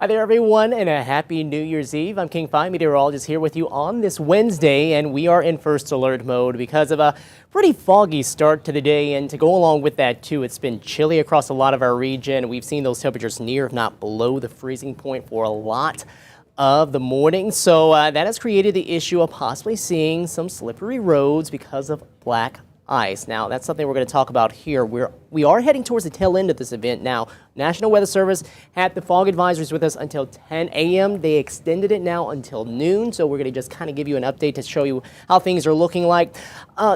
Hi there, everyone, and a happy New Year's Eve. I'm King Fi, meteorologist, here with you on this Wednesday, and we are in first alert mode because of a pretty foggy start to the day. And to go along with that, too, it's been chilly across a lot of our region. We've seen those temperatures near, if not below, the freezing point for a lot of the morning. So that has created the issue of possibly seeing some slippery roads because of black ice. Now, that's something we're going to talk about here. We are heading towards the tail end of this event now. National Weather Service had the fog advisories with us until 10 a.m. They extended it now until noon, so we're going to just kind of give you an update to show you how things are looking like.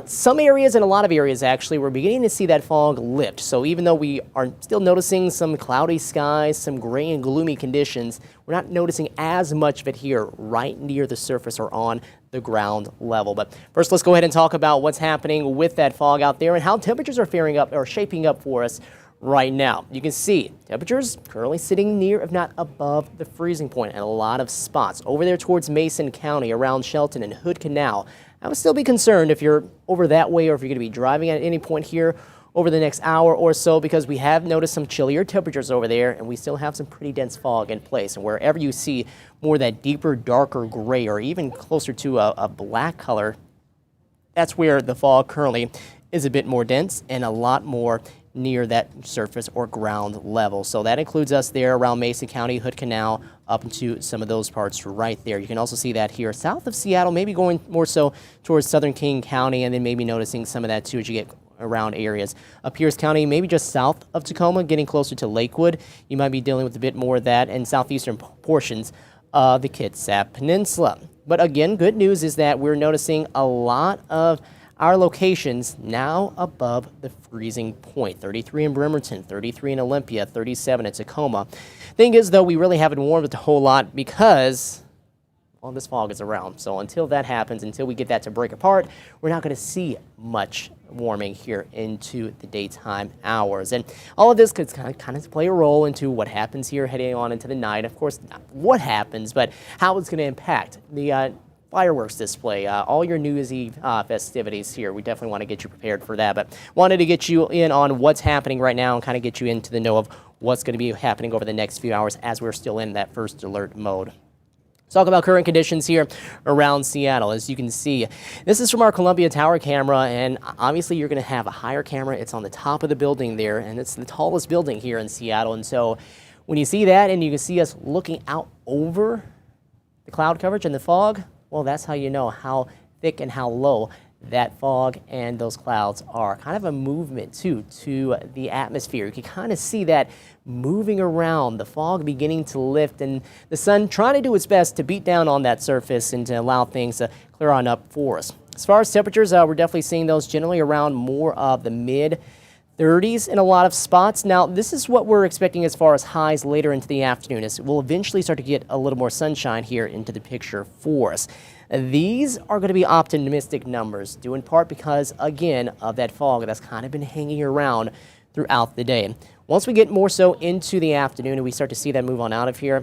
Some areas and a lot of areas, actually, we're beginning to see that fog lift. So even though we are still noticing some cloudy skies, some gray and gloomy conditions, we're not noticing as much of it here right near the surface or on the ground level. But first, let's go ahead and talk about what's happening with that fog out there and how temperatures are faring up or shaping up for us right now. You can see temperatures currently sitting near, if not above, the freezing point in a lot of spots. Over there towards Mason County, around Shelton and Hood Canal. I would still be concerned if you're over that way or if you're going to be driving at any point here over the next hour or so, because we have noticed some chillier temperatures over there and we still have some pretty dense fog in place. And wherever you see more that deeper, darker gray or even closer to a black color, that's where the fog currently is a bit more dense and a lot more near that surface or ground level. So that includes us there around Mason County, Hood Canal, up into some of those parts right there. You can also see that here south of Seattle, maybe going more so towards southern King County, and then maybe noticing some of that too as you get around areas of Pierce County, maybe just south of Tacoma, getting closer to Lakewood. You might be dealing with a bit more of that in southeastern portions of the Kitsap Peninsula. But again, good news is that we're noticing a lot of our locations now above the freezing point. 33 in Bremerton, 33 in Olympia, 37 in Tacoma. Thing is, though, we really haven't warmed it a whole lot because, well, this fog is around. So until that happens, until we get that to break apart, we're not going to see much warming here into the daytime hours. And all of this could kind of play a role into what happens here heading on into the night. Of course, not what happens, but how it's going to impact the fireworks display, all your New Year's Eve festivities here. We definitely want to get you prepared for that, but wanted to get you in on what's happening right now and kind of get you into the know of what's going to be happening over the next few hours as we're still in that first alert mode. Let's talk about current conditions here around Seattle. As you can see, this is from our Columbia Tower camera, and obviously you're going to have a higher camera. It's on the top of the building there, and it's the tallest building here in Seattle. And so when you see that and you can see us looking out over the cloud coverage and the fog, well, that's how you know how thick and how low that fog and those clouds are. Kind of a movement, too, to the atmosphere. You can kind of see that moving around, the fog beginning to lift, and the sun trying to do its best to beat down on that surface and to allow things to clear on up for us. As far as temperatures, we're definitely seeing those generally around more of the mid-30s in a lot of spots. Now, this is what we're expecting as far as highs later into the afternoon, as we'll eventually start to get a little more sunshine here into the picture for us. These are going to be optimistic numbers, due in part because, again, of that fog that's kind of been hanging around throughout the day. Once we get more so into the afternoon and we start to see that move on out of here,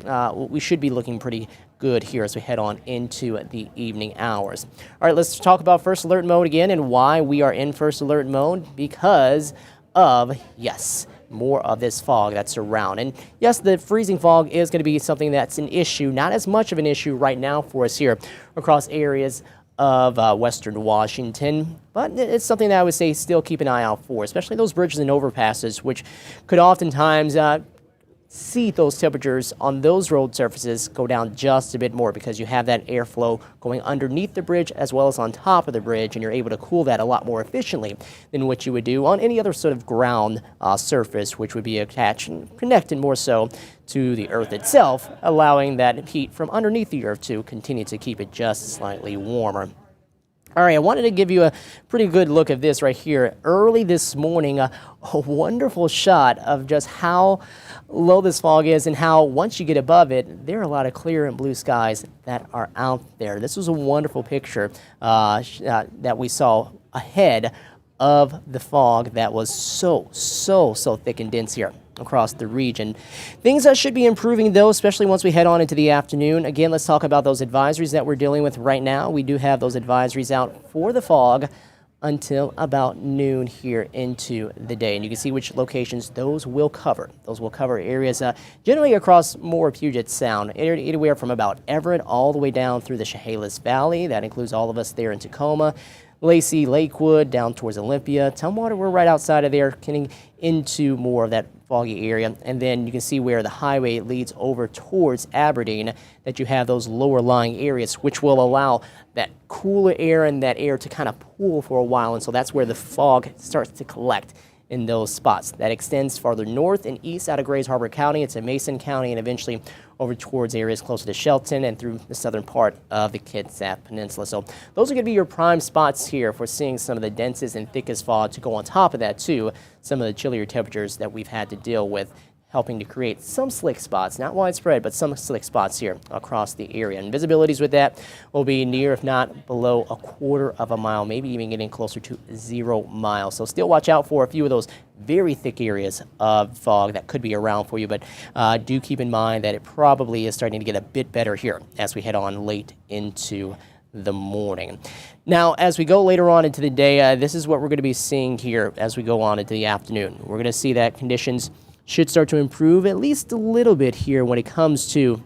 we should be looking pretty good here as we head on into the evening hours. All right, let's talk about first alert mode again and why we are in first alert mode. Because of, yes, more of this fog that's around. And yes, the freezing fog is going to be something that's an issue, not as much of an issue right now for us here across areas of western Washington, but it's something that I would say still keep an eye out for, especially those bridges and overpasses, which could oftentimes see those temperatures on those road surfaces go down just a bit more because you have that airflow going underneath the bridge as well as on top of the bridge, and you're able to cool that a lot more efficiently than what you would do on any other sort of ground surface, which would be attached and connected more so to the earth itself, allowing that heat from underneath the earth to continue to keep it just slightly warmer. All right, I wanted to give you a pretty good look at this right here. Early this morning, a wonderful shot of just how low this fog is and how once you get above it, there are a lot of clear and blue skies that are out there. This was a wonderful picture that we saw ahead of the fog that was so thick and dense here across the region. Things that should be improving, though, especially once we head on into the afternoon. Again, let's talk about those advisories that we're dealing with right now. We do have those advisories out for the fog until about noon here into the day. And you can see which locations those will cover. Those will cover areas generally across more Puget Sound, anywhere from about Everett all the way down through the Chehalis Valley. That includes all of us there in Tacoma, Lacey, Lakewood, down towards Olympia. Tumwater, we're right outside of there, getting into more of that foggy area. And then you can see where the highway leads over towards Aberdeen, that you have those lower lying areas, which will allow that cooler air and that air to kind of pool for a while. And so that's where the fog starts to collect in those spots. That extends farther north and east out of Grays Harbor County into Mason County, and eventually over towards areas closer to Shelton and through the southern part of the Kitsap Peninsula. So those are going to be your prime spots here for seeing some of the densest and thickest fog. To go on top of that too, some of the chillier temperatures that we've had to deal with, helping to create some slick spots, not widespread, but some slick spots here across the area. And visibilities with that will be near, if not below, a quarter of a mile, maybe even getting closer to 0 miles. So still watch out for a few of those very thick areas of fog that could be around for you, but do keep in mind that it probably is starting to get a bit better here as we head on late into the morning. Now, as we go later on into the day, this is what we're going to be seeing here as we go on into the afternoon. We're going to see that conditions should start to improve at least a little bit here when it comes to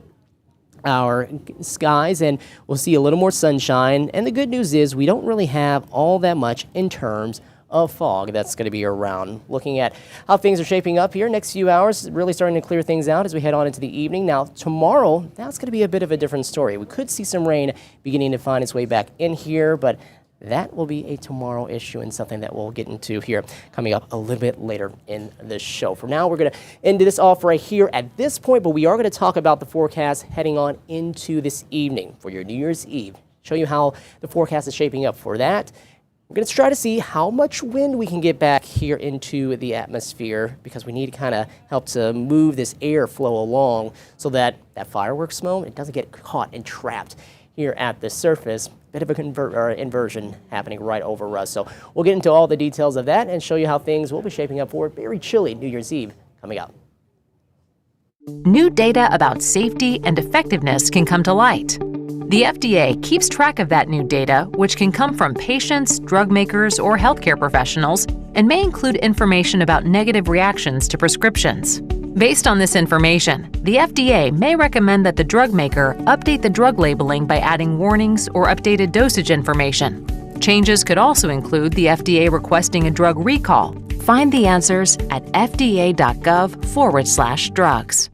our skies, and we'll see a little more sunshine. And the good news is we don't really have all that much in terms of fog that's going to be around. Looking at how things are shaping up here next few hours, really starting to clear things out as we head on into the evening. Now tomorrow, that's going to be a bit of a different story. We could see some rain beginning to find its way back in here, but that will be a tomorrow issue and something that we'll get into here coming up a little bit later in the show. For now, we're going to end this off right here at this point, but we are going to talk about the forecast heading on into this evening for your New Year's Eve. Show you how the forecast is shaping up for that. We're going to try to see how much wind we can get back here into the atmosphere, because we need to kind of help to move this air flow along so that that fireworks smoke, it doesn't get caught and trapped here at the surface. Bit of a inversion happening right over us. So we'll get into all the details of that and show you how things will be shaping up for a very chilly New Year's Eve coming up. New data about safety and effectiveness can come to light. The FDA keeps track of that new data, which can come from patients, drug makers, or healthcare professionals, and may include information about negative reactions to prescriptions. Based on this information, the FDA may recommend that the drug maker update the drug labeling by adding warnings or updated dosage information. Changes could also include the FDA requesting a drug recall. Find the answers at fda.gov/drugs.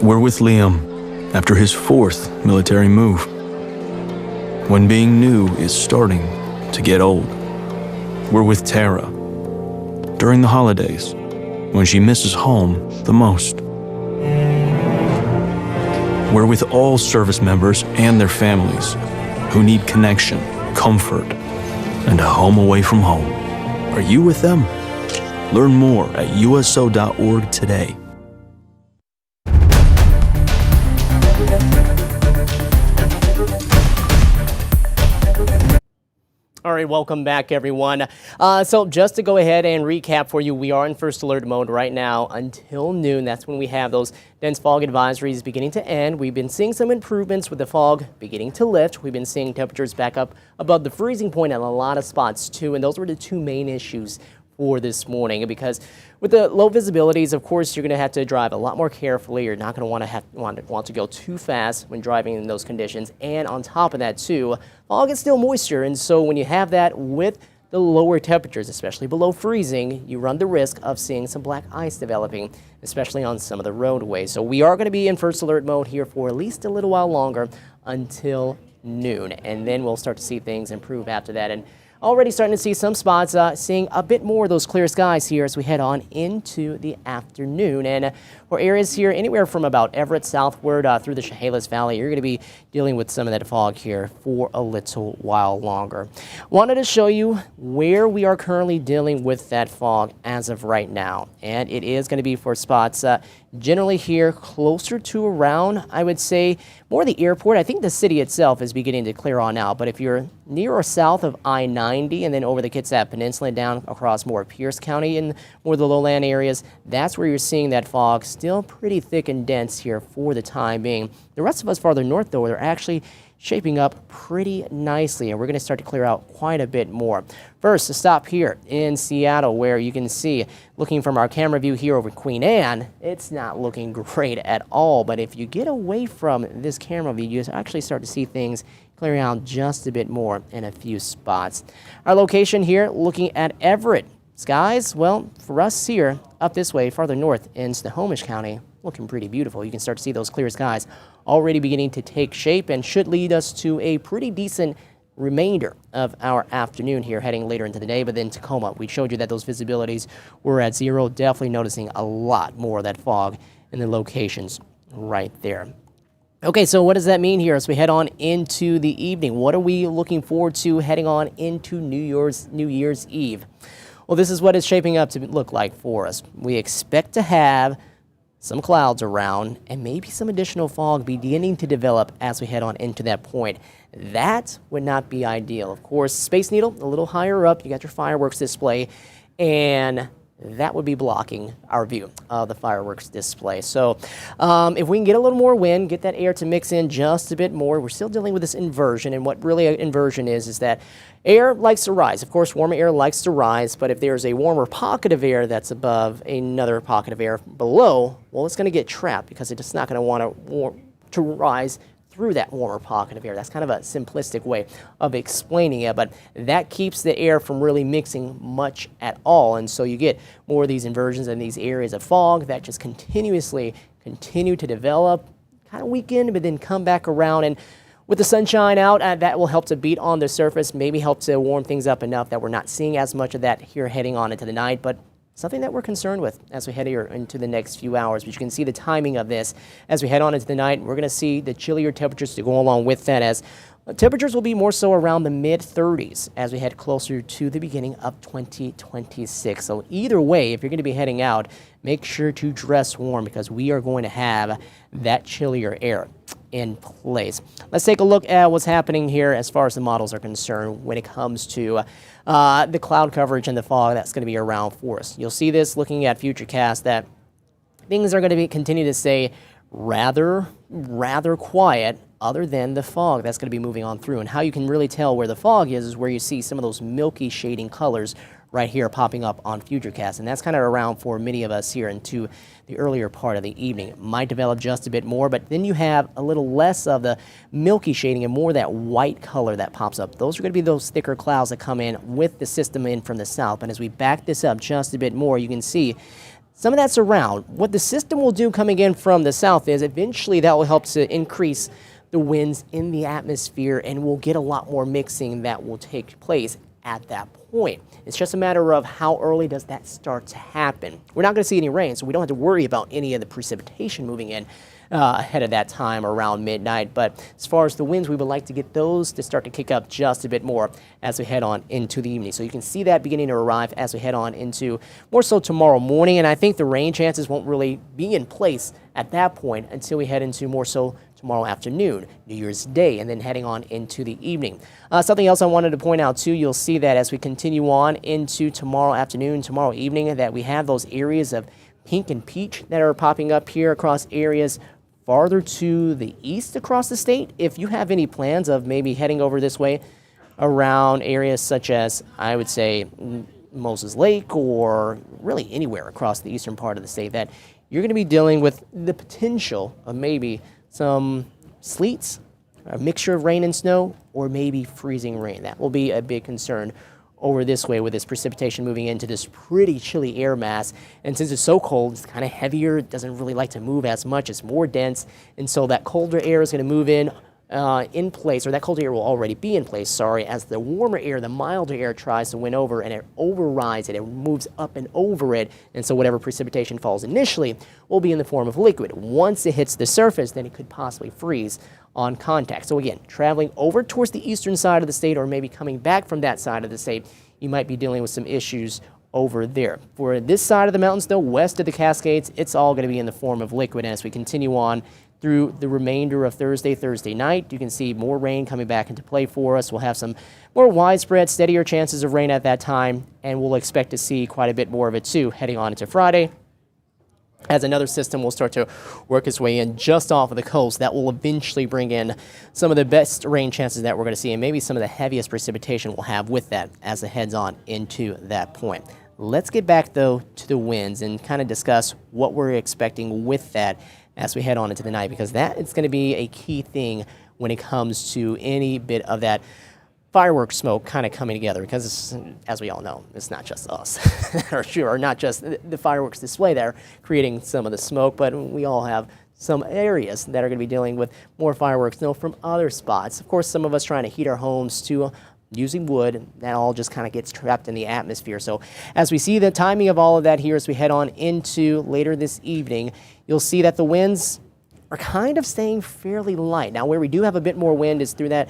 We're with Liam after his 4th military move. When being new is starting to get old. We're with Tara during the holidays, when she misses home the most. We're with all service members and their families who need connection, comfort, and a home away from home. Are you with them? Learn more at USO.org today. All right, welcome back, everyone. So just to go ahead and recap for you, we are in first alert mode right now until noon. That's when we have those dense fog advisories beginning to end. We've been seeing some improvements with the fog beginning to lift. We've been seeing temperatures back up above the freezing point in a lot of spots, too, and those were the two main issues for this morning, because with the low visibilities, of course, you're going to have to drive a lot more carefully. You're not going to want to go too fast when driving in those conditions. And on top of that, too, fog is still moisture. And so when you have that with the lower temperatures, especially below freezing, you run the risk of seeing some black ice developing, especially on some of the roadways. So we are going to be in first alert mode here for at least a little while longer until noon. And then we'll start to see things improve after that. And already starting to see some spots, seeing a bit more of those clear skies here as we head on into the afternoon. And for areas here anywhere from about Everett southward through the Chehalis Valley, you're going to be dealing with some of that fog here for a little while longer. Wanted to show you where we are currently dealing with that fog as of right now. And it is going to be for spots generally here closer to around, I would say, more the airport. I think the city itself is beginning to clear on out, but if you're near or south of I-90 and then over the Kitsap Peninsula down across more Pierce County and more of the lowland areas, that's where you're seeing that fog still pretty thick and dense here for the time being. The rest of us farther north, though, they're actually shaping up pretty nicely, and we're going to start to clear out quite a bit more. First, to stop here in Seattle, where you can see, looking from our camera view here over Queen Anne, it's not looking great at all. But if you get away from this camera view, you actually start to see things clearing out just a bit more in a few spots. Our location here, looking at Everett. Skies, well, for us here, up this way, farther north in Snohomish County, looking pretty beautiful. You can start to see those clear skies already beginning to take shape and should lead us to a pretty decent remainder of our afternoon here heading later into the day. But then Tacoma, we showed you that those visibilities were at zero, definitely noticing a lot more of that fog in the locations right there. Okay, so what does that mean here as we head on into the evening? What are we looking forward to heading on into New Year's Eve? Well, this is what it's shaping up to look like for us. We expect to have some clouds around and maybe some additional fog beginning to develop as we head on into that point. That would not be ideal. Of course, Space Needle, a little higher up, you got your fireworks display, and that would be blocking our view of the fireworks display. So if we can get a little more wind, get that air to mix in just a bit more, we're still dealing with this inversion. And what really an inversion is that air likes to rise. Of course, warmer air likes to rise, but if there's a warmer pocket of air that's above another pocket of air below, well, it's going to get trapped because it's not going to want to rise through that warmer pocket of air. That's kind of a simplistic way of explaining it, but that keeps the air from really mixing much at all. And so you get more of these inversions and these areas of fog that just continue to develop, kind of weaken, but then come back around. And with the sunshine out, that will help to beat on the surface, maybe help to warm things up enough that we're not seeing as much of that here heading on into the night. But something that we're concerned with as we head here into the next few hours. But you can see the timing of this as we head on into the night. We're going to see the chillier temperatures to go along with that, as temperatures will be more so around the mid-30s as we head closer to the beginning of 2026. So either way, if you're going to be heading out, make sure to dress warm because we are going to have that chillier air in place. Let's take a look at what's happening here as far as the models are concerned when it comes to the cloud coverage and the fog that's going to be around for us. You'll see this looking at Futurecast that things are going to continue to stay rather quiet other than the fog that's going to be moving on through. And how you can really tell where the fog is where you see some of those milky shading colors right here popping up on Futurecast. And that's kind of around for many of us here into the earlier part of the evening. It might develop just a bit more, but then you have a little less of the milky shading and more of that white color that pops up. Those are going to be those thicker clouds that come in with the system in from the south. And as we back this up just a bit more, you can see some of that's around. What the system will do coming in from the south is eventually that will help to increase the winds in the atmosphere, and we'll get a lot more mixing that will take place at that point. It's just a matter of how early does that start to happen. We're not going to see any rain, so we don't have to worry about any of the precipitation moving in ahead of that time around midnight. But as far as the winds, we would like to get those to start to kick up just a bit more as we head on into the evening. So you can see that beginning to arrive as we head on into more so tomorrow morning. And I think the rain chances won't really be in place at that point until we head into more so tomorrow afternoon, New Year's Day, and then heading on into the evening. Something else I wanted to point out too, you'll see that as we continue on into tomorrow afternoon, tomorrow evening, that we have those areas of pink and peach that are popping up here across areas farther to the east across the state. If you have any plans of maybe heading over this way around areas such as, I would say, Moses Lake or really anywhere across the eastern part of the state, that you're going to be dealing with the potential of maybe some sleets, a mixture of rain and snow, or maybe freezing rain. That will be a big concern over this way with this precipitation moving into this pretty chilly air mass. And since it's so cold, it's kind of heavier, it doesn't really like to move as much, it's more dense, and so that colder air is going to move in place, or that colder air will already be in place, as the warmer air, the milder air tries to win over, and it overrides it, it moves up and over it, and so whatever precipitation falls initially will be in the form of liquid. Once it hits the surface, then it could possibly freeze on contact. So again, traveling over towards the eastern side of the state, or maybe coming back from that side of the state, you might be dealing with some issues over there. For this side of the mountains, though, west of the Cascades, it's all going to be in the form of liquid. And as we continue on through the remainder of Thursday night, you can see more rain coming back into play for us. We'll have some more widespread, steadier chances of rain at that time, and we'll expect to see quite a bit more of it too heading on into Friday, as another system will start to work its way in just off of the coast. That will eventually bring in some of the best rain chances that we're going to see, and maybe some of the heaviest precipitation we'll have with that as it heads on into that point. Let's get back, though, to the winds and kind of discuss what we're expecting with that as we head on into the night, because that is going to be a key thing when it comes to any bit of that fireworks smoke kind of coming together, because as we all know, it's not just us, or not just the fireworks display there creating some of the smoke, but we all have some areas that are going to be dealing with more fireworks from other spots. Of course, some of us trying to heat our homes to using wood, that all just kind of gets trapped in the atmosphere. So as we see the timing of all of that here as we head on into later this evening, you'll see that the winds are kind of staying fairly light. Now, where we do have a bit more wind is through that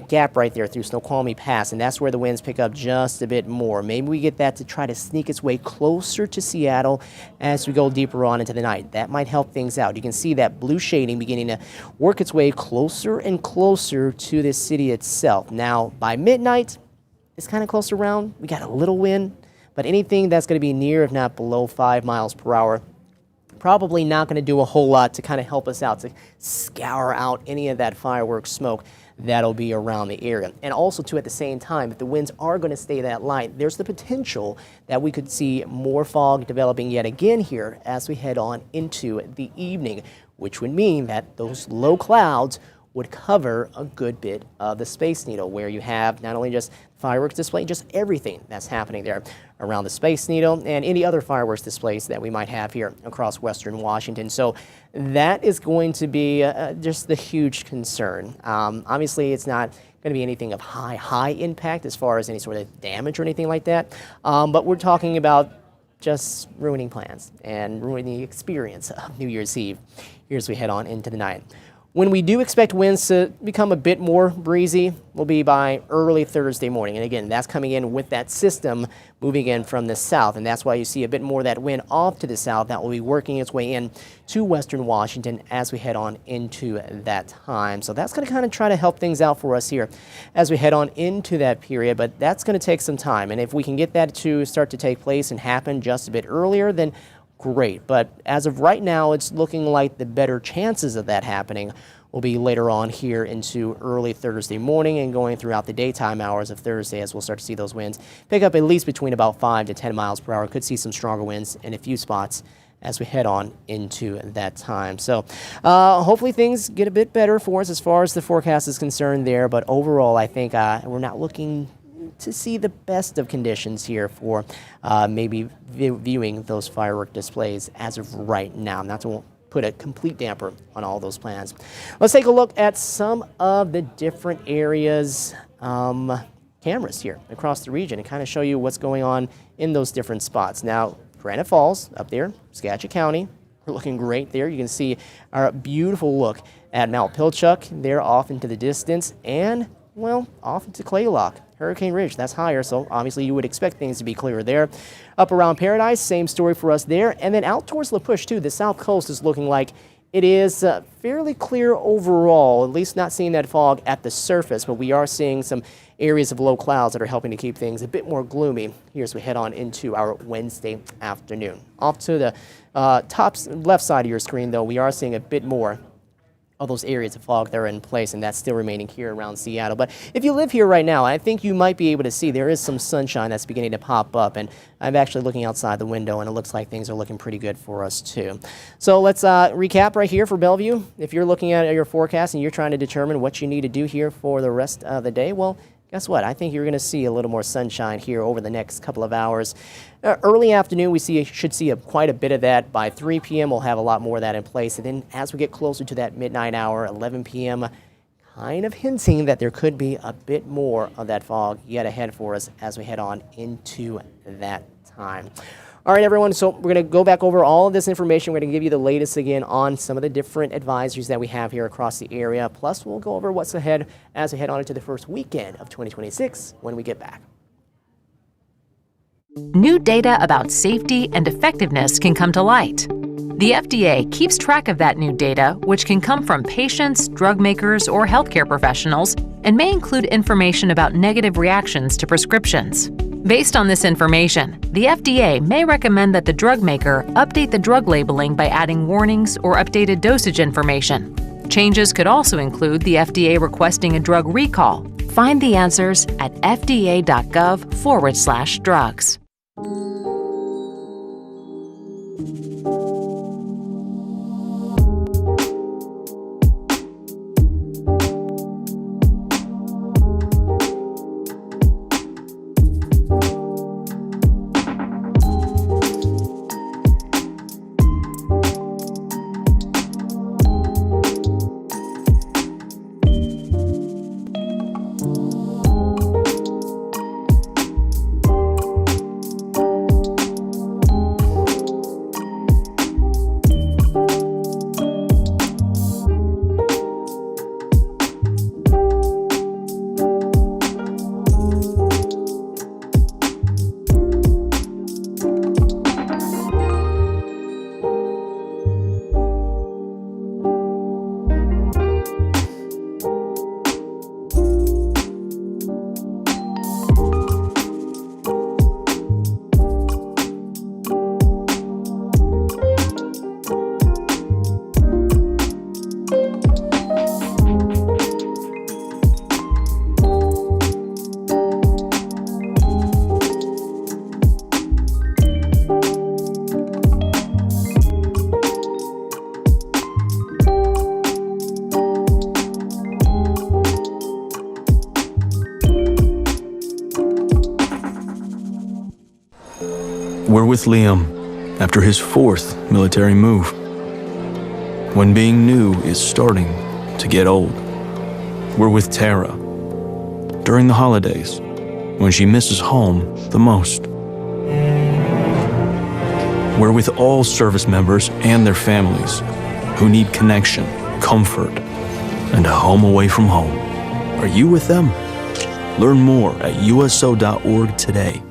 gap right there through Snoqualmie Pass, and that's where the winds pick up just a bit more. Maybe we get that to try to sneak its way closer to Seattle as we go deeper on into the night. That might help things out. You can see that blue shading beginning to work its way closer and closer to this city itself. Now, by midnight, it's kind of close around. We got a little wind, but anything that's going to be near, if not below 5 miles per hour, probably not going to do a whole lot to kind of help us out, to scour out any of that fireworks smoke that'll be around the area. And also, too, at the same time, if the winds are going to stay that light, there's the potential that we could see more fog developing yet again here as we head on into the evening, which would mean that those low clouds would cover a good bit of the Space Needle, where you have not only just fireworks display, just everything that's happening there around the Space Needle and any other fireworks displays that we might have here across western Washington. So that is going to be just the huge concern. Obviously, it's not going to be anything of high impact as far as any sort of damage or anything like that, but we're talking about just ruining plans and ruining the experience of New Year's Eve here as we head on into the night. When we do expect winds to become a bit more breezy will be by early Thursday morning. And again, that's coming in with that system moving in from the south. And that's why you see a bit more of that wind off to the south that will be working its way in to western Washington as we head on into that time. So that's going to kind of try to help things out for us here as we head on into that period. But that's going to take some time. And if we can get that to start to take place and happen just a bit earlier, then great. But as of right now, it's looking like the better chances of that happening will be later on here into early Thursday morning and going throughout the daytime hours of Thursday, as we'll start to see those winds pick up at least between about 5 to 10 miles per hour. Could see some stronger winds in a few spots as we head on into that time. So hopefully things get a bit better for us as far as the forecast is concerned there. But overall, I think we're not looking to see the best of conditions here for maybe viewing those firework displays as of right now. Not to put a complete damper on all those plans. Let's take a look at some of the different areas cameras here across the region and kind of show you what's going on in those different spots. Now, Granite Falls up there, Skagit County, we're looking great there. You can see our beautiful look at Mount Pilchuck there off into the distance, and well, off into Claylock. Hurricane Ridge, that's higher, so obviously you would expect things to be clearer there. Up around Paradise, same story for us there. And then out towards La Push, too, the south coast is looking like It is fairly clear overall, at least not seeing that fog at the surface, but we are seeing some areas of low clouds that are helping to keep things a bit more gloomy here as we head on into our Wednesday afternoon. Off to the top left side of your screen, though, we are seeing a bit more of those areas of fog that are in place, and that's still remaining here around Seattle. But if you live here right now, I think you might be able to see there is some sunshine that's beginning to pop up, and I'm actually looking outside the window, and it looks like things are looking pretty good for us too. So let's recap right here for Bellevue. If you're looking at your forecast and you're trying to determine what you need to do here for the rest of the day, well, guess what? I think you're going to see a little more sunshine here over the next couple of hours. Early afternoon, we should see quite a bit of that. By 3 p.m., we'll have a lot more of that in place. And then as we get closer to that midnight hour, 11 p.m., kind of hinting that there could be a bit more of that fog yet ahead for us as we head on into that time. All right, everyone, so we're going to go back over all of this information. We're going to give you the latest again on some of the different advisories that we have here across the area. Plus, we'll go over what's ahead as we head on into the first weekend of 2026 when we get back. New data about safety and effectiveness can come to light. The FDA keeps track of that new data, which can come from patients, drug makers, or healthcare professionals, and may include information about negative reactions to prescriptions. Based on this information, the FDA may recommend that the drug maker update the drug labeling by adding warnings or updated dosage information. Changes could also include the FDA requesting a drug recall. Find the answers at fda.gov/drugs. We're with Liam after his fourth military move. When being new is starting to get old. We're with Tara during the holidays when she misses home the most. We're with all service members and their families who need connection, comfort, and a home away from home. Are you with them? Learn more at uso.org today.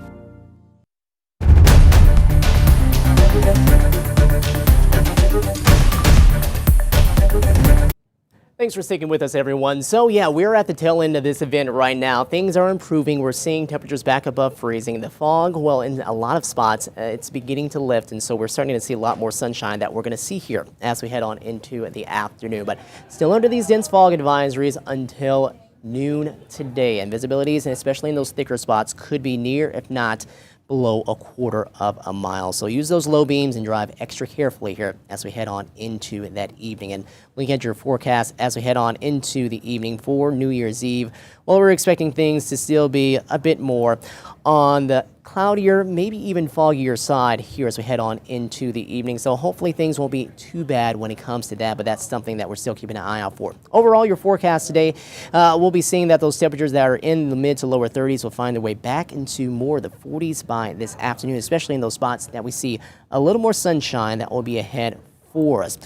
Thanks for sticking with us, everyone. So yeah, we're at the tail end of this event right now. Things are improving. We're seeing temperatures back above freezing. The fog, well, in a lot of spots, it's beginning to lift, and so we're starting to see a lot more sunshine that we're going to see here as we head on into the afternoon. But still under these dense fog advisories until noon today, and visibilities, and especially in those thicker spots, could be near, if not below, a quarter of a mile. So use those low beams and drive extra carefully here as we head on into that evening. And looking at your forecast as we head on into the evening for New Year's Eve, well, we're expecting things to still be a bit more on the cloudier, maybe even foggier side here as we head on into the evening. So hopefully things won't be too bad when it comes to that, but that's something that we're still keeping an eye out for. Overall, your forecast today, we'll be seeing that those temperatures that are in the mid to lower 30s will find their way back into more of the 40s by this afternoon, especially in those spots that we see a little more sunshine that will be ahead for us.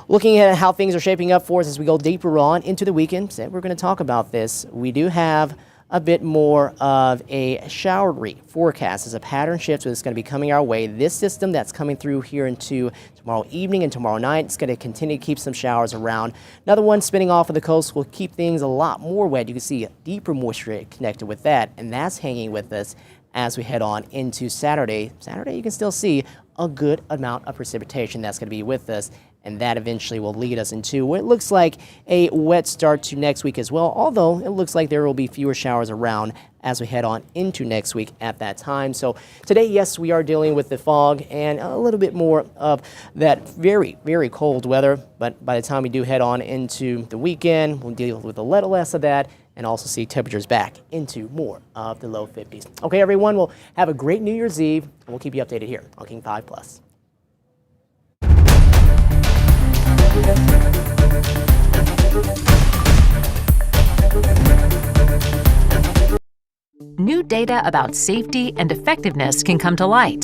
Looking at how things are shaping up for us as we go deeper on into the weekend, we're going to talk about this. We do have a bit more of a showery forecast as a pattern shift is going to be coming our way. This system that's coming through here into tomorrow evening and tomorrow night, it's going to continue to keep some showers around. Another one spinning off of the coast will keep things a lot more wet. You can see deeper moisture connected with that, and that's hanging with us as we head on into Saturday. Saturday, you can still see a good amount of precipitation that's going to be with us, and that eventually will lead us into what looks like a wet start to next week as well, although it looks like there will be fewer showers around as we head on into next week at that time. So today, yes, we are dealing with the fog and a little bit more of that very, very cold weather, but by the time we do head on into the weekend, we'll deal with a little less of that and also see temperatures back into more of the low 50s. Okay, everyone, we'll have a great New Year's Eve, and we'll keep you updated here on King 5 Plus. New data about safety and effectiveness can come to light.